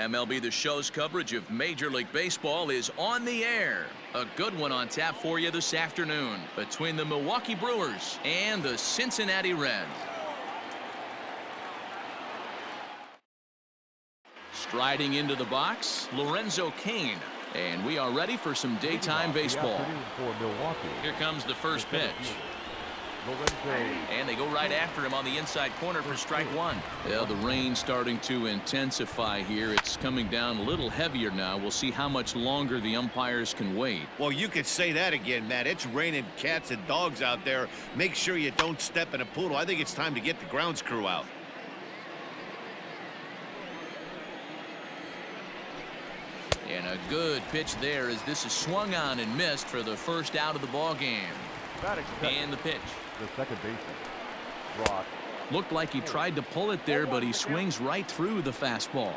MLB The Show's coverage of Major League Baseball is on the air. A good one on tap for you this afternoon between the Milwaukee Brewers and the Cincinnati Reds. Striding into the box, Lorenzo Cain. And we are ready for some daytime baseball. Here comes the first pitch. And they go right after him on the inside corner for strike one. Well, the rain's starting to intensify here. It's coming down a little heavier now. We'll see how much longer the umpires can wait. Well, you could say that again, Matt. It's raining cats and dogs out there. Make sure you don't step in a poodle. I think it's time to get the grounds crew out. And a good pitch there as this is swung on and missed for the first out of the ball game. And the pitch. The second baseman, Brock. Looked like he tried to pull it there, but he swings right through the fastball.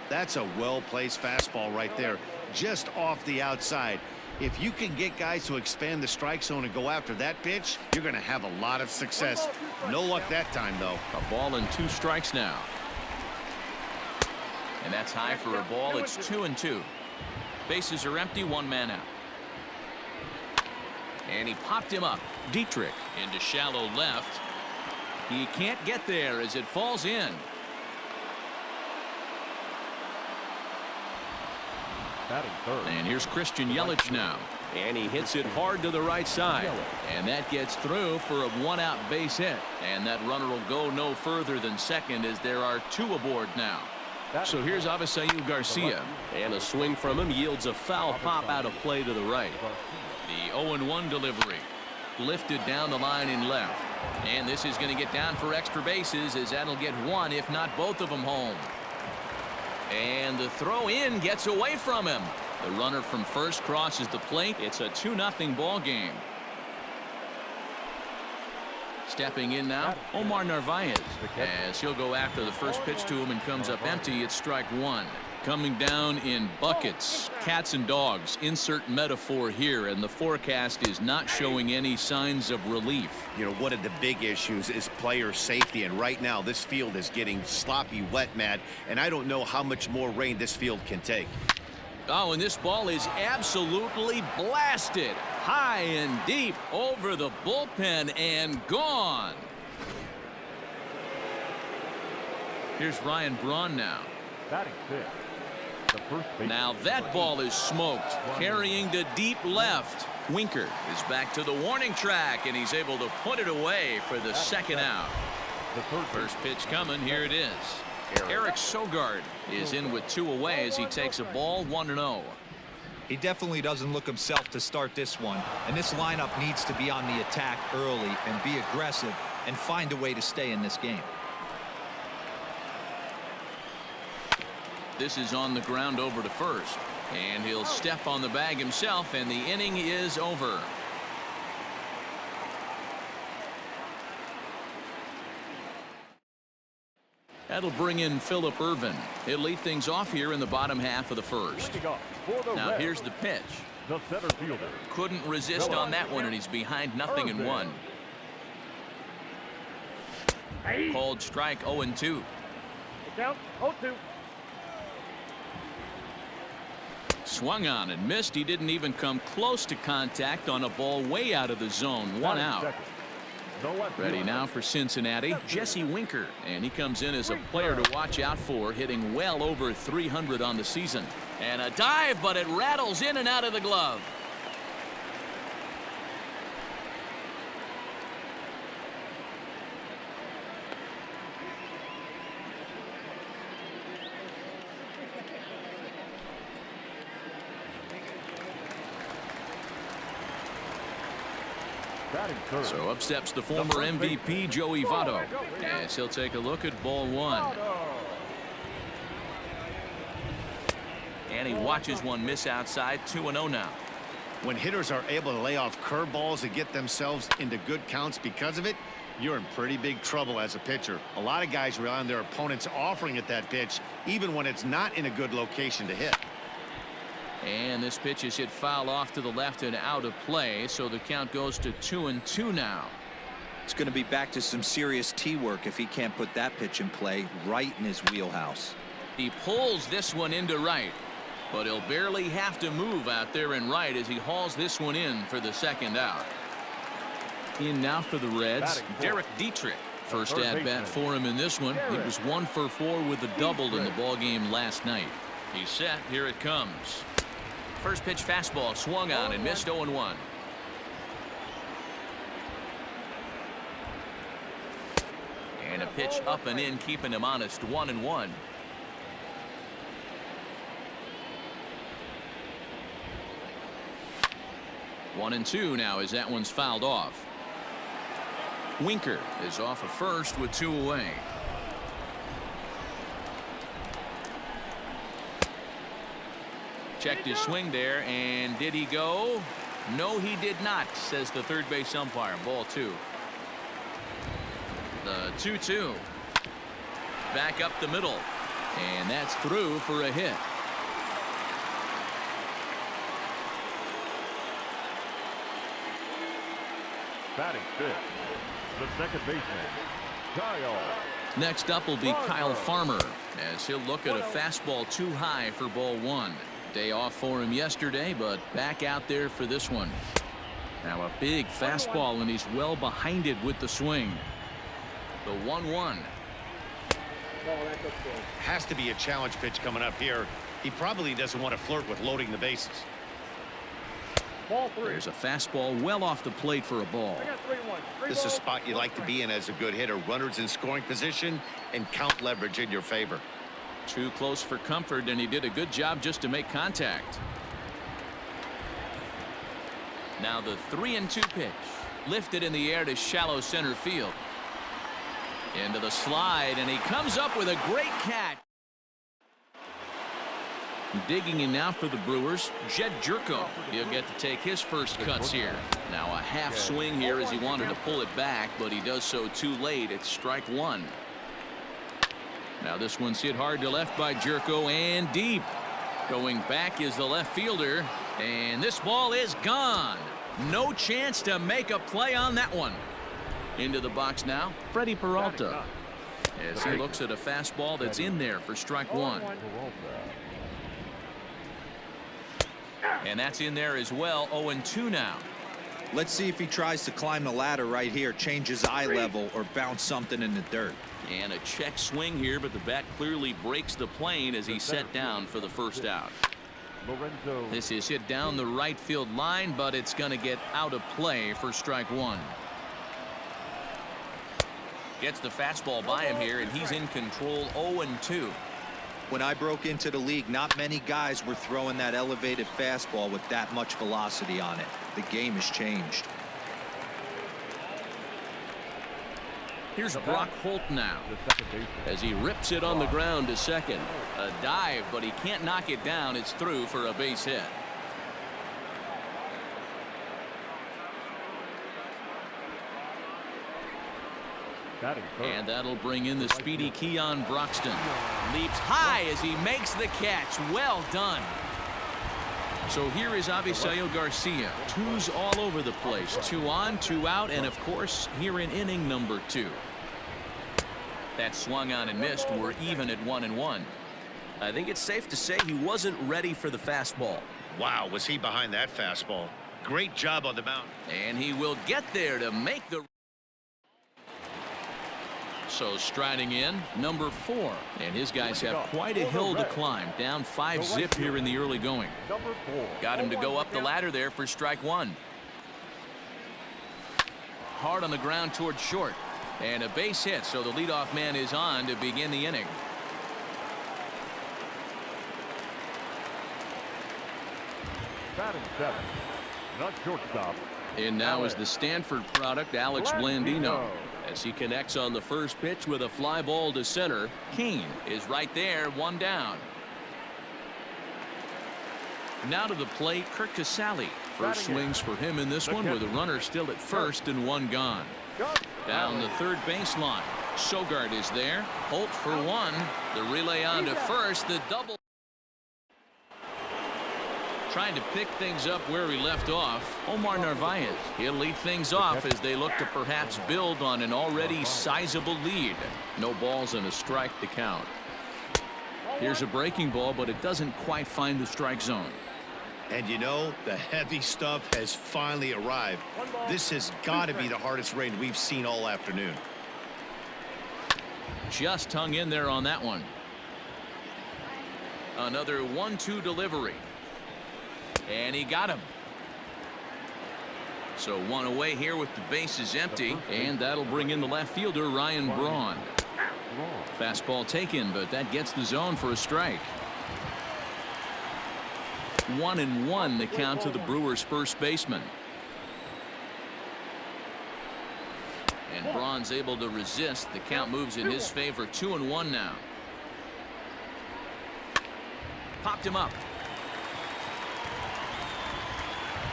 That's a well-placed fastball right there, just off the outside. If you can get guys to expand the strike zone and go after that pitch, you're going to have a lot of success. No luck that time, though. A ball and 2 strikes now. And that's high for a ball. It's 2-2. Bases are empty, 1 man out. And he popped him up. Dietrich into shallow left. He can't get there as it falls in. And here's Christian Yelich now. And he hits it hard to the right side. And that gets through for a 1-out base hit. And that runner will go no further than second as there are 2 aboard now. So here's Avisail Garcia. And a swing from him yields a foul pop out of play to the right. The 0-1 delivery. Lifted down the line in left. And this is going to get down for extra bases as that'll get 1, if not both of them home. And the throw in gets away from him. The runner from first crosses the plate. It's a 2-0 ball game. Stepping in now, Omar Narvaez, as he'll go after the first pitch to him and comes up empty. It's strike 1. Coming down in buckets, cats and dogs, insert metaphor here, and the forecast is not showing any signs of relief. You know, one of the big issues is player safety, and right now this field is getting sloppy wet, Matt, and I don't know how much more rain this field can take. Oh, and this ball is absolutely blasted high and deep over the bullpen and gone. Here's Ryan Braun now. Batting fifth. Now that ball is smoked, carrying to deep left. Winker is back to the warning track, and he's able to put it away for the second out. First pitch coming. Here it is. Eric Sogard is in with 2 away as he takes a ball 1-0. He definitely doesn't look himself to start this one, and this lineup needs to be on the attack early and be aggressive and find a way to stay in this game. This is on the ground over to first, and he'll step on the bag himself, and the inning is over. That'll bring in Phillip Ervin. He'll lead things off here in the bottom half of the first. Now here's the pitch. The center fielder. Couldn't resist on that one, and he's behind 0-1. Called strike 0-2. Count 0-2. Swung on and missed. He didn't even come close to contact on a ball way out of the zone. 1 out. Ready now for Cincinnati, Jesse Winker, and he comes in as a player to watch out for, hitting well over 300 on the season. And a dive, but it rattles in and out of the glove. So up steps the former MVP Joey Votto as he'll take a look at ball 1. And he watches one miss outside. 2-0 now. When hitters are able to lay off curveballs and get themselves into good counts because of it, you're in pretty big trouble as a pitcher. A lot of guys rely on their opponents offering at that pitch even when it's not in a good location to hit. And this pitch is hit foul off to the left and out of play, so the count goes to 2-2 now. It's going to be back to some serious tee work if he can't put that pitch in play right in his wheelhouse. He pulls this one into right, but he'll barely have to move out there in right as he hauls this one in for the second out. In now for the Reds, Derek Dietrich. First at bat for him in this one. He was 1 for 4 with a double in the ball game last night. He's set. Here it comes. First pitch fastball swung on and missed 0-1. And a pitch up and in, keeping him honest. 1-1. One and two now as that one's fouled off. Winker is off of first with 2 away. Checked his swing there, and did he go? No, he did not, says the third base umpire. Ball 2. The 2-2. Back up the middle, and that's through for a hit. Batting fifth, the second baseman, Kyle. Next up will be Kyle Farmer as he'll look at a fastball too high for ball 1. Day off for him yesterday, but back out there for this one. Now a big fastball, and he's well behind it with the swing. The 1-1. Has to be a challenge pitch coming up here. He probably doesn't want to flirt with loading the bases. Ball 3. There's a fastball well off the plate for a ball. This is a spot you like to be in as a good hitter. Runners in scoring position and count leverage in your favor. Too close for comfort, and he did a good job just to make contact. Now the 3-2 pitch. Lifted in the air to shallow center field. Into the slide, and he comes up with a great catch. Digging in now for the Brewers, Jed Jerko. He'll get to take his first cuts here. Now a half swing here as he wanted to pull it back, but he does so too late. It's strike 1. Now this one's hit hard to left by Jerko, and deep. Going back is the left fielder, and this ball is gone. No chance to make a play on that one. Into the box now, Freddie Peralta, as he looks at a fastball that's in there for strike 1. And that's in there as well. 0-2 now. Let's see if he tries to climb the ladder right here, change his eye level, or bounce something in the dirt. And a check swing here, but the bat clearly breaks the plane as he's set down for the first out. This is hit down the right field line, but it's going to get out of play for strike 1. Gets the fastball by him here, and he's in control. 0-2. When I broke into the league, not many guys were throwing that elevated fastball with that much velocity on it. The game has changed. Here's Brock Holt now as he rips it on the ground to second. A dive, but he can't knock it down. It's through for a base hit. And that'll bring in the speedy Keon Broxton. Leaps high as he makes the catch. Well done. So here is Avisail Garcia. 2's all over the place. 2 on, 2 out, and of course here in inning number 2. That swung on and missed. We're even at 1-1. I think it's safe to say he wasn't ready for the fastball. Wow, was he behind that fastball? Great job on the mound. And he will get there to make the. So striding in, number 4, and his guys have quite a hill to climb. Down 5-zip here in the early going. Got him to go up the ladder there for strike 1. Hard on the ground towards short, and a base hit. So the leadoff man is on to begin the inning. Batting 7, not shortstop. And now is the Stanford product, Alex Blandino, as he connects on the first pitch with a fly ball to center. Kane is right there, 1 down. Now to the plate, Kirk Casale. First swings for him in this one with a runner still at first and 1 gone. Down the third baseline. Sogard is there. Holt for 1. The relay on to first. The double. Trying to pick things up where he left off. Omar Narvaez. He'll lead things off as they look to perhaps build on an already sizable lead. No balls and a strike to count. Here's a breaking ball, but it doesn't quite find the strike zone. And you know, the heavy stuff has finally arrived. This has got to be the hardest rain we've seen all afternoon. Just hung in there on that one. Another 1-2 delivery. And he got him. So one away here with the bases empty, and that'll bring in the left fielder, Ryan Braun. Fastball taken, but that gets the zone for a strike. 1-1 the count to the Brewers first baseman. And Braun's able to resist. The count moves in his favor. 2-1 now. Popped him up.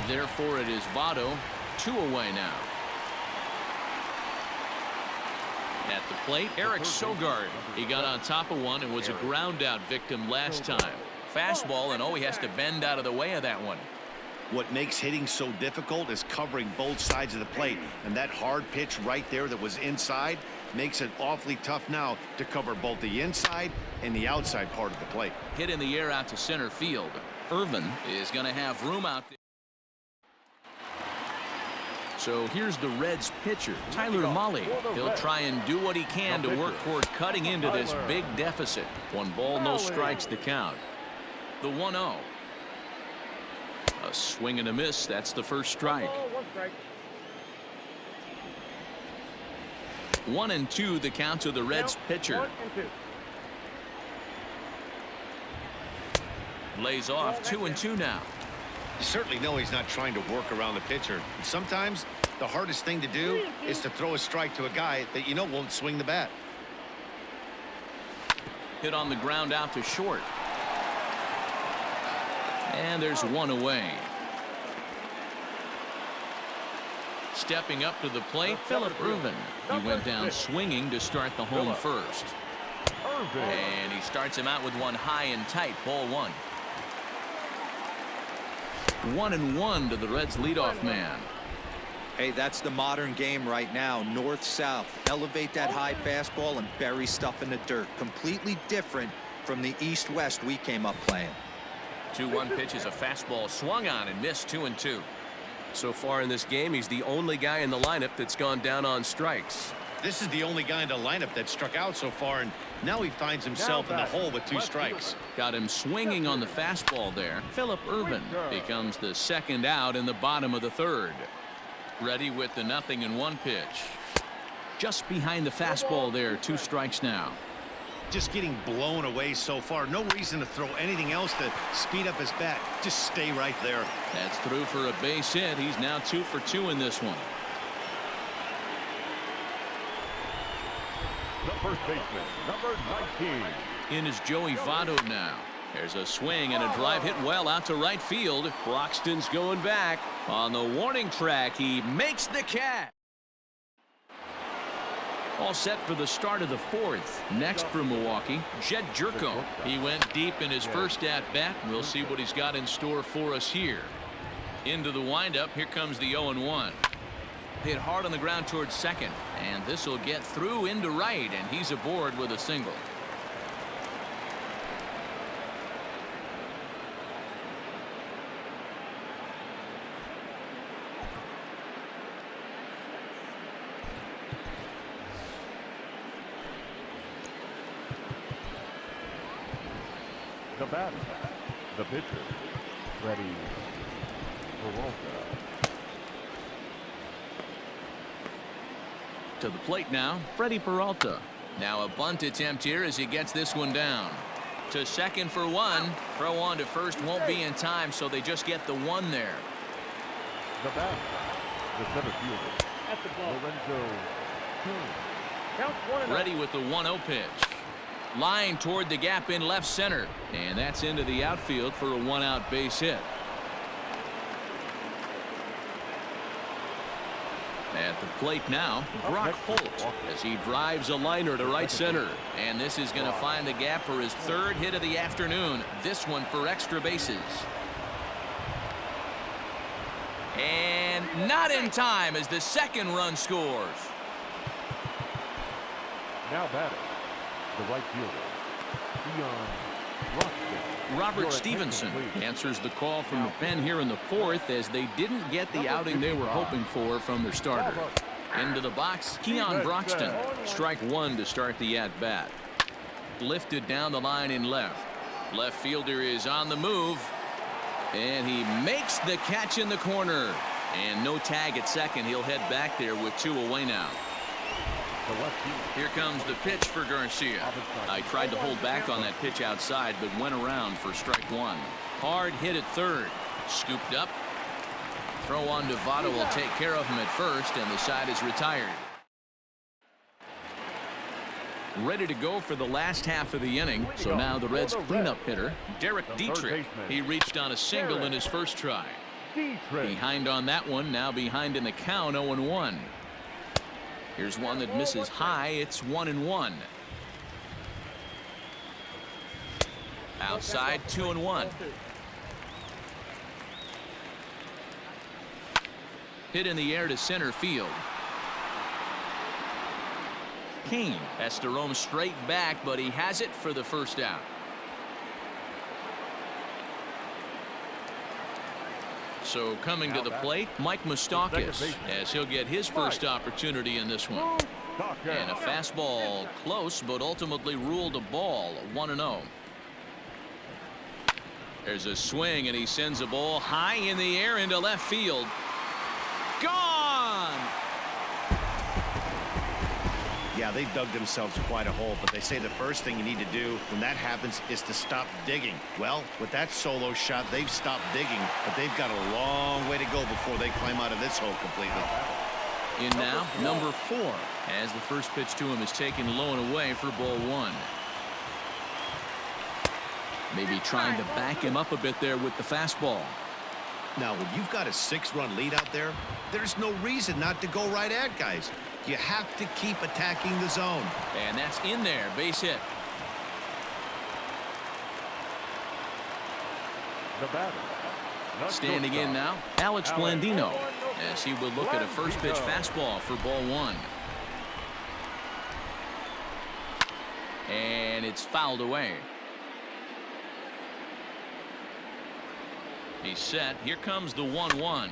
Therefore it is Votto. 2 away now. At the plate, Eric Sogard. He got on top of one and was a ground out victim last time. Fastball, and he has to bend out of the way of that one. What makes hitting so difficult is covering both sides of the plate, and that hard pitch right there that was inside makes it awfully tough now to cover both the inside and the outside part of the plate. Hit in the air out to center field. Irvin is going to have room out there. So here's the Reds pitcher, Tyler Mahle. He'll try and do what he can to work toward cutting into this big deficit. 1 ball, no strikes the count. The 1-0. A swing and a miss. That's the first strike. 1-2 the count to the Reds pitcher. Lays off. 2-2 now. You certainly know he's not trying to work around the pitcher. Sometimes the hardest thing to do is to throw a strike to a guy that you know won't swing the bat. Hit on the ground out to short. And there's 1 away. Stepping up to the plate, Phillip Irvin. He went down swinging to start the home first. And he starts him out with one high and tight. Ball 1. 1-1 to the Reds leadoff man. Hey, that's the modern game right now. North-south. Elevate that high fastball and bury stuff in the dirt. Completely different from the east-west we came up playing. 2-1 pitch is a fastball swung on and missed. 2-2. So far in this game, he's the only guy in the lineup that's gone down on strikes. This is the only guy in the lineup that struck out so far, and now he finds himself in the hole with 2 strikes. Got him swinging on the fastball there. Phillip Irvin becomes the second out in the bottom of the 3rd. Ready with the 0-1 pitch. Just behind the fastball there. 2 strikes now. Just getting blown away so far. No reason to throw anything else to speed up his bat. Just stay right there. That's through for a base hit. He's now 2 for 2 in this one. The first baseman, number 19. In is Joey Votto now. There's a swing and a drive hit well out to right field. Broxton's going back. On the warning track, he makes the catch. All set for the start of the 4th. Next for Milwaukee, Jed Jerko. He went deep in his first at-bat. We'll see what he's got in store for us here. Into the windup. Here comes the 0-1. Hit hard on the ground towards second. And this will get through into right, and he's aboard with a single. The batter, the pitcher, Freddie Peralta. To the plate now, Freddie Peralta. Now a bunt attempt here as he gets this one down. To second for 1. Throw on to first won't be in time, so they just get the 1 there. The batter, the center fielder, Lorenzo King. Ready with the 1-0 pitch. Line toward the gap in left center. And that's into the outfield for a 1-out base hit. At the plate now, Brock Holt as he drives a liner to right center. And this is going to find the gap for his 3rd hit of the afternoon. This one for extra bases. And not in time as the 2nd run scores. Now batting, the right fielder, Dion Robert Stevenson answers the call from the pen here in the fourth as they didn't get the outing they were hoping for from their starter. Into the box, Keon Broxton. Strike one to start the at-bat. Lifted down the line in left. Left fielder is on the move. And he makes the catch in the corner. And no tag at second. He'll head back there with two away now. Here comes the pitch for Garcia. I tried to hold back on that pitch outside, but went around for strike one. Hard hit at third. Scooped up. Throw on to Votto will take care of him at first, and the side is retired. Ready to go for the last half of the inning. So now the Reds cleanup hitter, Derek Dietrich. He reached on a single in his first try. Behind on that one, now behind in the count, 0-1. Here's one that misses high. It's 1-1. Outside, 2-1. Hit in the air to center field. Kane has to roam straight back, but he has it for the first out. So coming to the plate, Mike Moustakas, as he'll get his first opportunity in this one. And a fastball close, but ultimately ruled a ball, 1-0. There's a swing, and he sends a ball high in the air into left field. Gone! Yeah, they dug themselves quite a hole, but they say the first thing you need to do when that happens is to stop digging. Well, with that solo shot, they've stopped digging, but they've got a long way to go before they climb out of this hole completely. In now, number 4, as the first pitch to him is taken low and away for ball one. Maybe trying to back him up a bit there with the fastball. Now, when you've got a 6-run lead out there, there's no reason not to go right at guys. You have to keep attacking the zone. And that's in there. Base hit. Standing in now, Alex Blandino, as he will look at a first pitch fastball for ball one. And it's fouled away. He's set. Here comes the 1-1.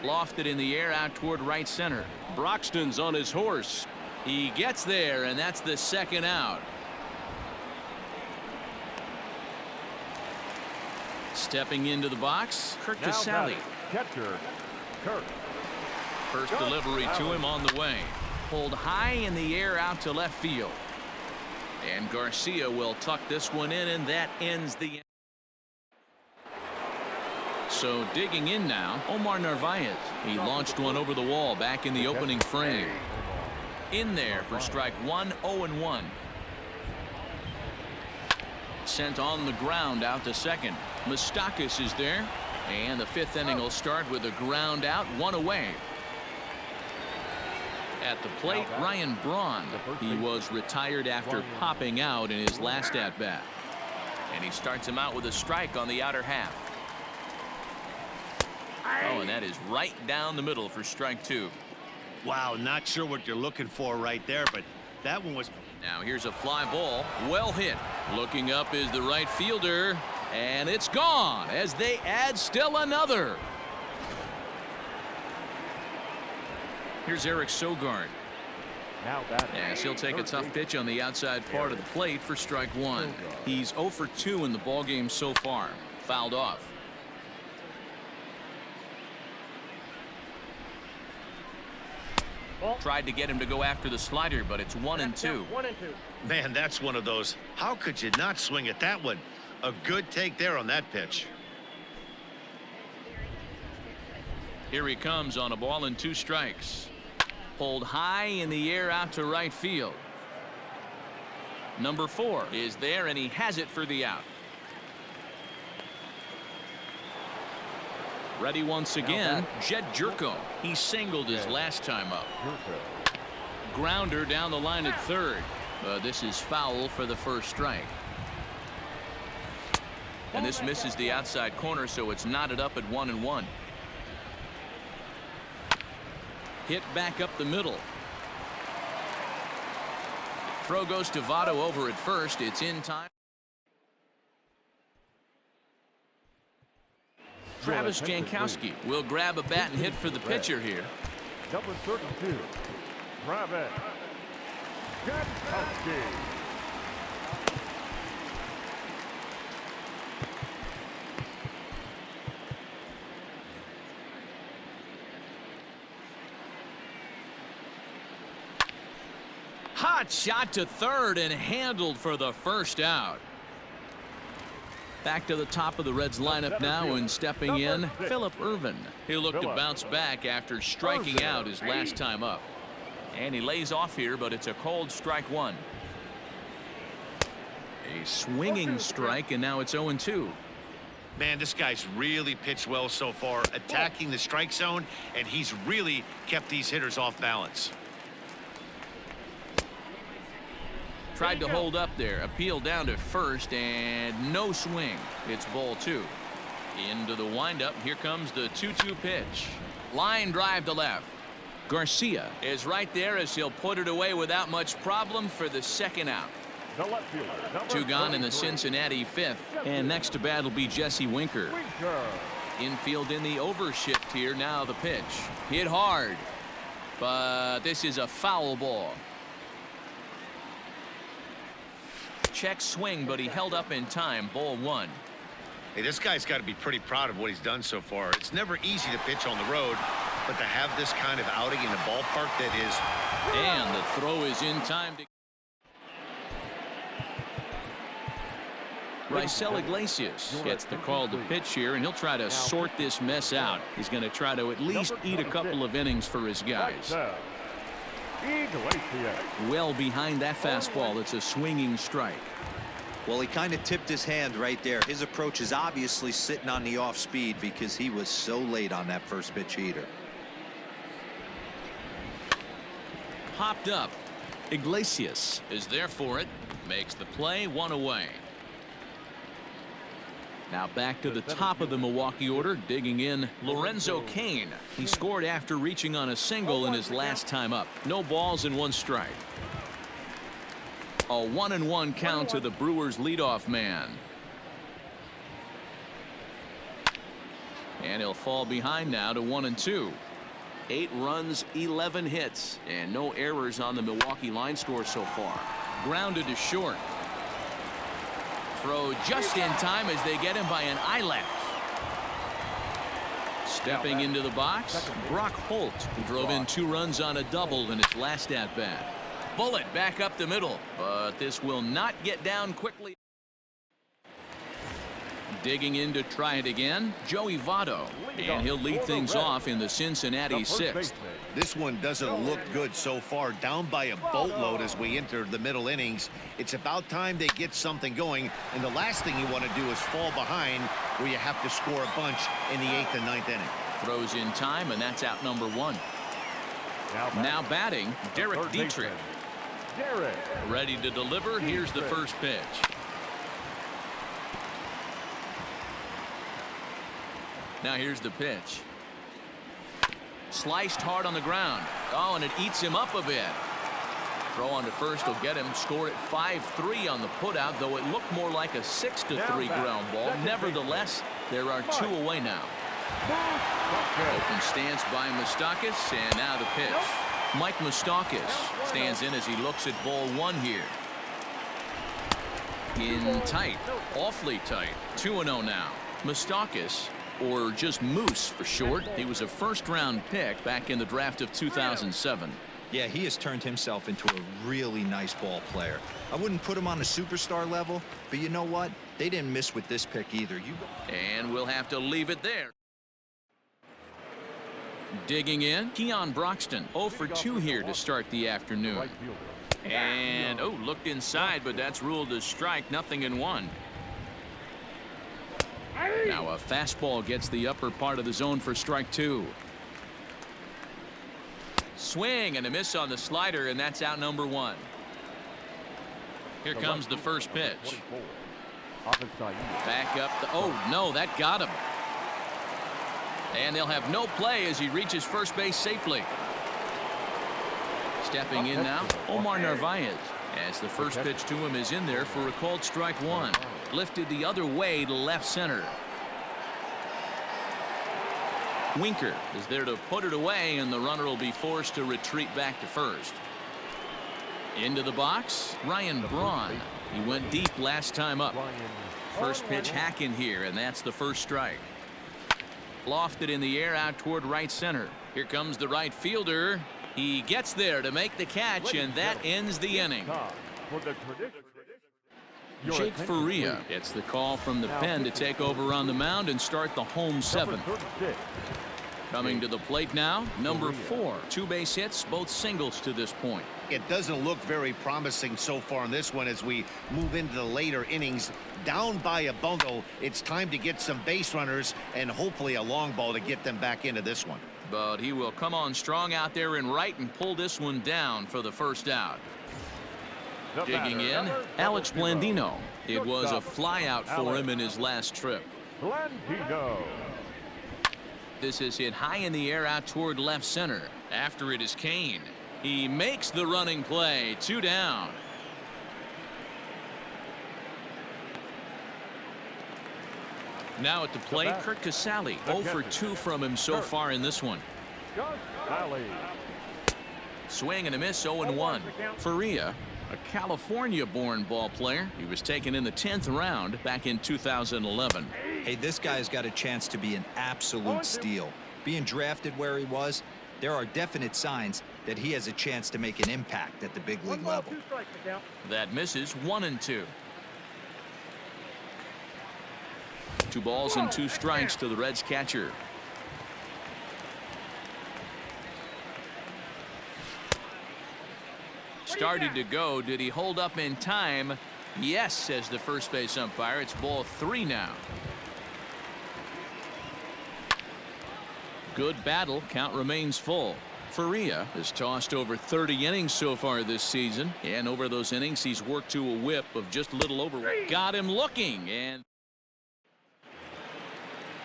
Lofted in the air out toward right center. Broxton's on his horse. He gets there, and that's the second out. Stepping into the box, Kirk DeSalle. Catcher, Kirk. First delivery to him on the way. Pulled high in the air out to left field. And Garcia will tuck this one in, and that ends the inning. So digging in now, Omar Narvaez. He launched one over the wall back in the opening frame. In there for strike one, 0-1. Sent on the ground out to second. Moustakas is there. And the 5th inning will start with a ground out, 1 away. At the plate, Ryan Braun. He was retired after popping out in his last at-bat. And he starts him out with a strike on the outer half. Oh, and that is right down the middle for strike 2. Wow, not sure what you're looking for right there, but that one was... Now here's a fly ball. Well hit. Looking up is the right fielder. And it's gone as they add still another. Here's Eric Sogard. Yes, he'll take a tough pitch on the outside part of the plate for strike 1. He's 0 for 2 in the ballgame so far. Fouled off. Tried to get him to go after the slider, but it's 1-2. Man, that's one of those. How could you not swing at that one? A good take there on that pitch. Here he comes on a ball and 2 strikes. Pulled high in the air out to right field. Number 4 is there, and he has it for the out. Ready once again, Jed Jerko. He singled his last time up. Grounder down the line at third. This is foul for the first strike. And this misses the outside corner, so it's knotted up at 1-1. Hit back up the middle. Throw goes to Votto over at first. It's in time. Travis Jankowski will grab a bat and hit for the pitcher here. Number 32, Travis Jankowski. Hot shot to third and handled for the first out. Back to the top of the Reds lineup now, and stepping in, Phillip Ervin. He'll look to bounce back after striking out his last time up. And he lays off here, but it's a cold strike one. A swinging strike, and now it's 0-2. Man, this guy's really pitched well so far, attacking the strike zone, and he's really kept these hitters off balance. Tried to hold up there, appeal down to first, and no swing. It's ball 2. Into the windup. Here comes the 2-2 pitch. Line drive to left. Garcia is right there as he'll put it away without much problem for the second out. The left fielder, number 2 gone in the 33. Cincinnati 5th. And next to bat will be Jesse Winker. Infield in the overshift here. Now the pitch. Hit hard. But this is a foul ball. Check swing, but he held up in time. Ball 1. Hey, this guy's got to be pretty proud of what he's done so far. It's never easy to pitch on the road, but to have this kind of outing in a ballpark that is. And the throw is in time to. Raisel Iglesias gets the call to pitch here, and he'll try to sort this mess out. He's going to try to at least eat a couple of innings for his guys. Well behind that fastball. It's a swinging strike. Well, he kind of tipped his hand right there. His approach is obviously sitting on the off speed because he was so late on that first pitch heater. Popped up. Iglesias is there for it. Makes the play. 1 away. Now back to the top of the Milwaukee order. Digging in, Lorenzo Cain. He scored after reaching on a single in his last time up. No balls and 1 strike. A 1-1 count to the Brewers leadoff man. And he'll fall behind now to 1-2. 8 runs, 11 hits, and no errors on the Milwaukee line score so far. Grounded to short. Throw just in time as they get him by an eyelash. Stepping into the box, Brock Holt, who drove in 2 runs on a double in his last at-bat. Bullet back up the middle, but this will not get down quickly. Digging in to try it again, Joey Votto, and he'll lead things off in the Cincinnati 6th. This one doesn't look good so far, down by a boatload as we enter the middle innings. It's about time they get something going, and the last thing you want to do is fall behind where you have to score a bunch in the 8th and 9th inning. Throws in time, and that's out number 1. Now batting, Derek Dietrich. Ready to deliver. Here's the first pitch. Now here's the pitch. Sliced hard on the ground. Oh, and it eats him up a bit. Throw on to first will get him. Scored at 5-3 on the putout, though it looked more like a 6-3 ground ball. Nevertheless, there are 2 away now. Open stance by Moustakas, and now the pitch. Mike Moustakas stands in as he looks at ball 1 here. In tight, awfully tight. 2-0 now. Moustakas, or just Moose for short. He was a first-round pick back in the draft of 2007. Yeah, he has turned himself into a really nice ball player. I wouldn't put him on a superstar level, but you know what? They didn't miss with this pick either. And we'll have to leave it there. Digging in, Keon Broxton 0 for 2 here to start the afternoon. And looked inside, but that's ruled a strike. 0-1. Now a fastball gets the upper part of the zone for strike 2. Swing and a miss on the slider, and that's out number 1. Here comes the first pitch. Back up the, no, that got him. And they'll have no play as he reaches first base safely. Stepping in now, Omar Narvaez, as the first pitch to him is in there for a called strike one. Lifted the other way to left center. Winker is there to put it away, and the runner will be forced to retreat back to first. Into the box, Ryan Braun. He went deep last time up. First pitch hacking here, and that's the first strike. Lofted in the air out toward right center. Here comes the right fielder. He gets there to make the catch, and that ends the inning. Jake Faria gets the call from the pen to take over on the mound and start the home seventh. Coming to the plate now, number 4. 2 base hits, both singles to this point. It doesn't look very promising so far in this one as we move into the later innings. Down by a bundle, it's time to get some base runners and hopefully a long ball to get them back into this one. But he will come on strong out there in right and pull this one down for the first out. Digging in, Alex Blandino. It was a fly out for him in his last trip. Blandino. This is hit high in the air out toward left center. After it is Kane. He makes the running play. 2 down. Now at the plate, Kurt Casale. 0 for 2 from him so far in this one. Swing and a miss, 0-1. Faria, a California-born ball player. He was taken in the 10th round back in 2011. Hey, this guy's got a chance to be an absolute steal. Being drafted where he was, there are definite signs that he has a chance to make an impact at the big league level. That misses, 1-2. 2 balls and 2 strikes to the Reds catcher. Started to go. Did he hold up in time? Yes, says the first base umpire. It's ball 3 now. Good battle. Count remains full. Faria has tossed over 30 innings so far this season, and over those innings he's worked to a whip of just a little over. Got him looking, and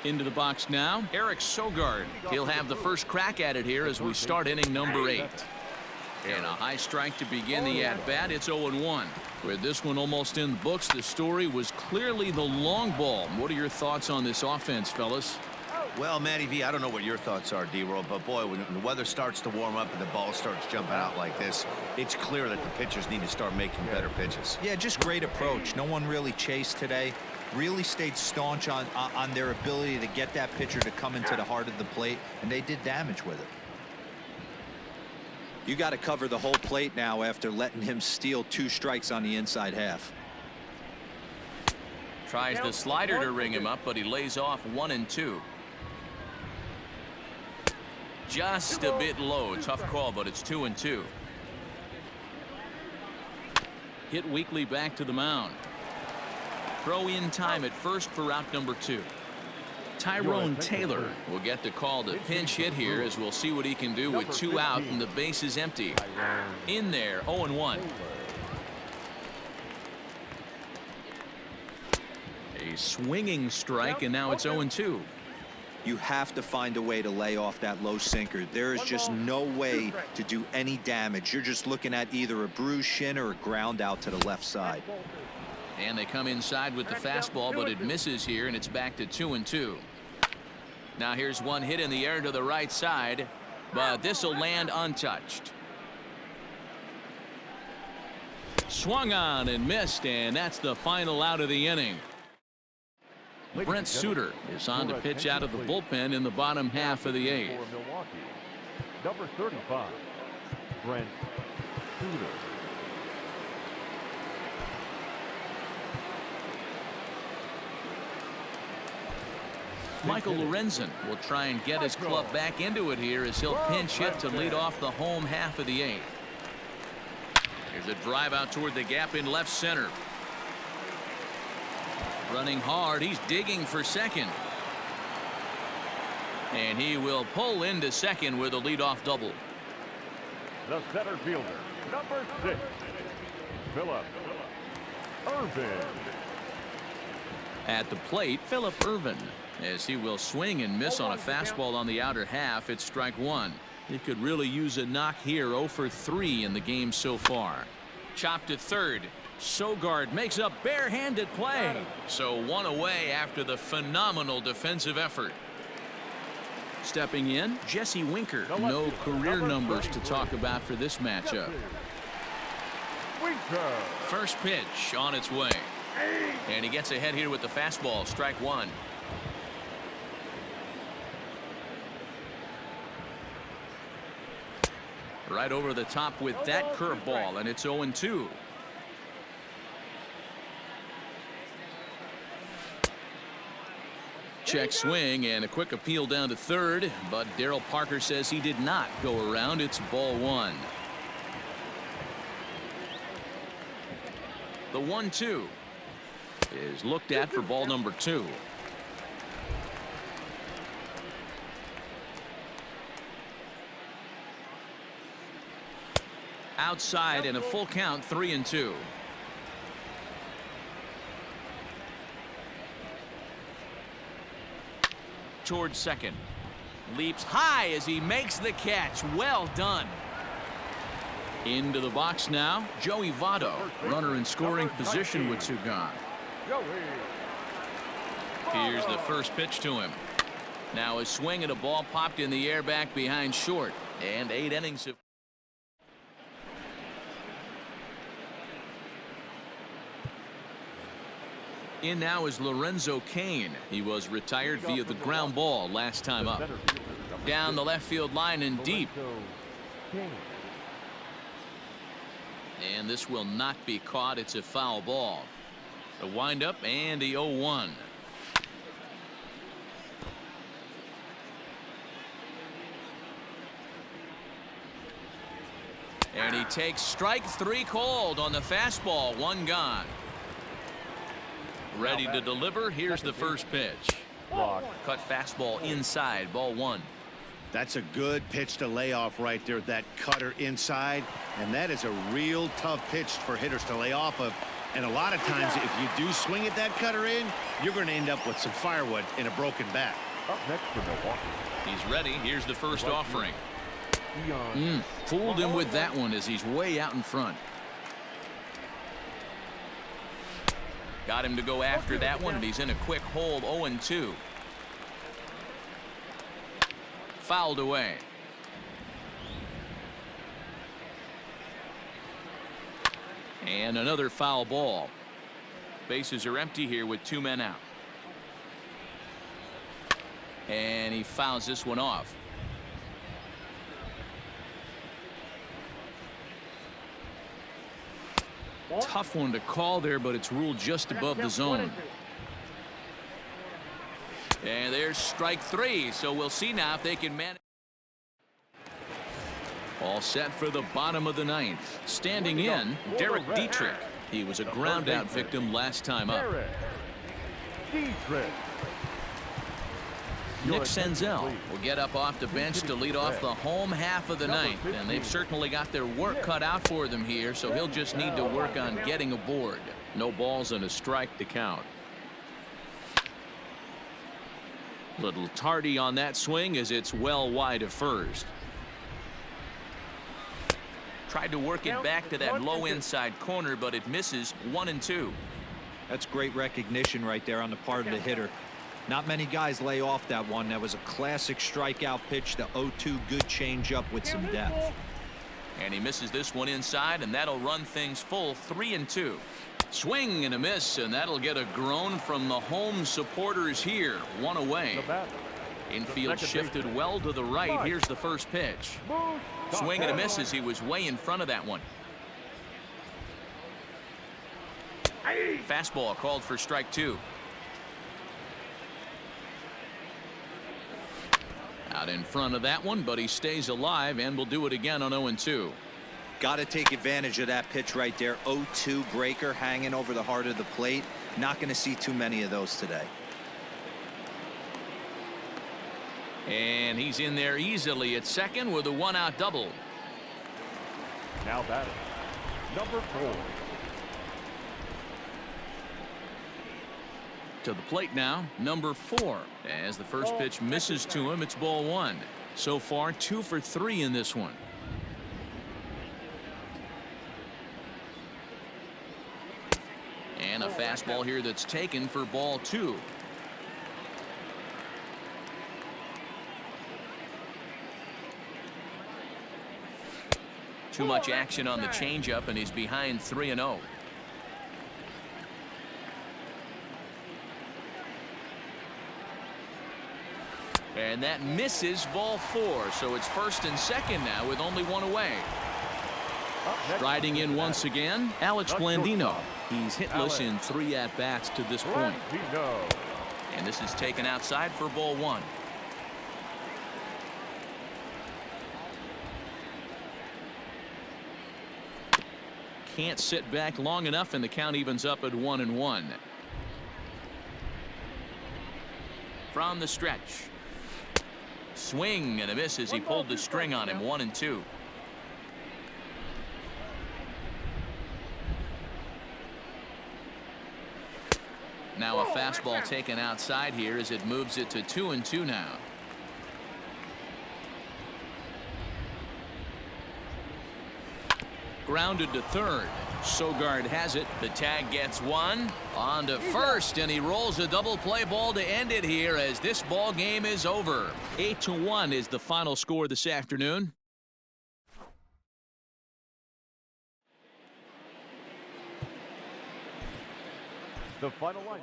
into the box now, Eric Sogard. He'll have the first crack at it here as we start inning number 8. And a high strike to begin the at-bat. It's 0-1. With this one almost in the books, the story was clearly the long ball. What are your thoughts on this offense, fellas? Well, Matty V, I don't know what your thoughts are, D-Roll, but boy, when the weather starts to warm up and the ball starts jumping out like this, it's clear that the pitchers need to start making better pitches. Yeah, just great approach. No one really chased today. Really stayed staunch on their ability to get that pitcher to come into the heart of the plate, and they did damage with it. You got to cover the whole plate now after letting him steal 2 strikes on the inside half. Tries the slider to ring him up, but he lays off 1-2. Just a bit low. Tough call, but it's 2-2. Hit weakly back to the mound. Throw in time at first for out number 2. Tyrone Taylor will get the call to pinch hit here, as we'll see what he can do with 2 out and the base is empty. In there, 0-1. A swinging strike, and now it's 0-2. You have to find a way to lay off that low sinker. There is just no way to do any damage. You're just looking at either a bruised shin or a ground out to the left side. And they come inside with the fastball, but it misses here, and it's back to 2-2. Now here's one hit in the air to the right side, but this will land untouched. Swung on and missed, and that's the final out of the inning. Brent Suter is on to pitch out of the bullpen in the bottom half of the 8th. Number 35, Brent Suter. Michael Lorenzen will try and get his club back into it here as he'll pinch hit to lead off the home half of the 8th. Here's a drive out toward the gap in left center. Running hard, he's digging for second. And he will pull into second with a leadoff double. The center fielder, number 6, Phillip Ervin. At the plate, Phillip Ervin, as he will swing and miss on a fastball on the outer half. It's strike 1. He could really use a knock here. 0 for 3 in the game so far. Chopped to third. Sogard makes a barehanded play. So 1 away after the phenomenal defensive effort. Stepping in, Jesse Winker. No career numbers to talk about for this matchup. First pitch on its way. And he gets ahead here with the fastball. Strike one. Right over the top with that curveball, and it's 0-2. Check swing and a quick appeal down to third, but Darryl Parker says he did not go around. It's ball one. The 1-2 is looked at for ball number 2. Outside and a full count. 3-2. Towards second. Leaps high as he makes the catch. Well done. Into the box now, Joey Votto. Runner in scoring position with 2 gone. Here's the first pitch to him. Now a swing and a ball popped in the air back behind short. And 8 innings of in now is Lorenzo Cain. He was retired via the ground ball last time up. Down the left field line and deep. And this will not be caught. It's a foul ball. The windup and the 0-1. And he takes strike 3 called on the fastball. 1 gone. Ready to deliver. Here's the first pitch. Cut fastball inside. Ball 1. That's a good pitch to lay off right there. That cutter inside. And that is a real tough pitch for hitters to lay off of. And a lot of times if you do swing at that cutter in, you're going to end up with some firewood in a broken bat. Up next for Milwaukee. He's ready. Here's the first offering. Fooled him with that one as he's way out in front. Got him to go after that one, and he's in a quick hold. 0-2. Fouled away. And another foul ball. Bases are empty here with 2 men out. And he fouls this one off. Tough one to call there, but it's ruled just above the zone. And there's strike 3, so we'll see now if they can manage. All set for the bottom of the 9th. Standing in, Derek Dietrich. He was a ground out victim last time up. Nick Senzel will get up off the bench to lead off the home half of the 9th, and they've certainly got their work cut out for them here, so he'll just need to work on getting aboard. No balls and a strike to count. Little tardy on that swing as it's well wide of first. Tried to work it back to that low inside corner, but it misses. 1-2. That's great recognition right there on the part of the hitter. Not many guys lay off that one. That was a classic strikeout pitch. The 0-2 good changeup with some depth. And he misses this one inside, and that'll run things full. 3-2. Swing and a miss, and that'll get a groan from the home supporters here. 1 away. Infield shifted well to the right. Here's the first pitch. Swing and a miss as he was way in front of that one. Fastball called for strike 2. Out in front of that one, but he stays alive and will do it again on 0-2. Got to take advantage of that pitch right there. 0-2 breaker hanging over the heart of the plate. Not going to see too many of those today. And he's in there easily at second with a 1-out double. Now batting, number 4. To the plate now, number 4. As the first pitch misses to him, it's ball 1. So far 2 for 3 in this one. And a fastball here that's taken for ball 2. Too much action on the changeup, and he's behind 3-0. And that misses, ball 4. So it's first and second now with only one away. Riding in once again, Alex Blandino. He's hitless in 3 at-bats to this point. And this is taken outside for ball 1. Can't sit back long enough, and the count evens up at 1-1. From the stretch. Swing and a miss as he pulled the string on him. 1-2. Now a fastball taken outside here as it moves it to 2-2 now. Grounded to third. Sogard has it. The tag gets one. On to first, and he rolls a double play ball to end it here as this ball game is over. 8-1 is the final score this afternoon. The final line.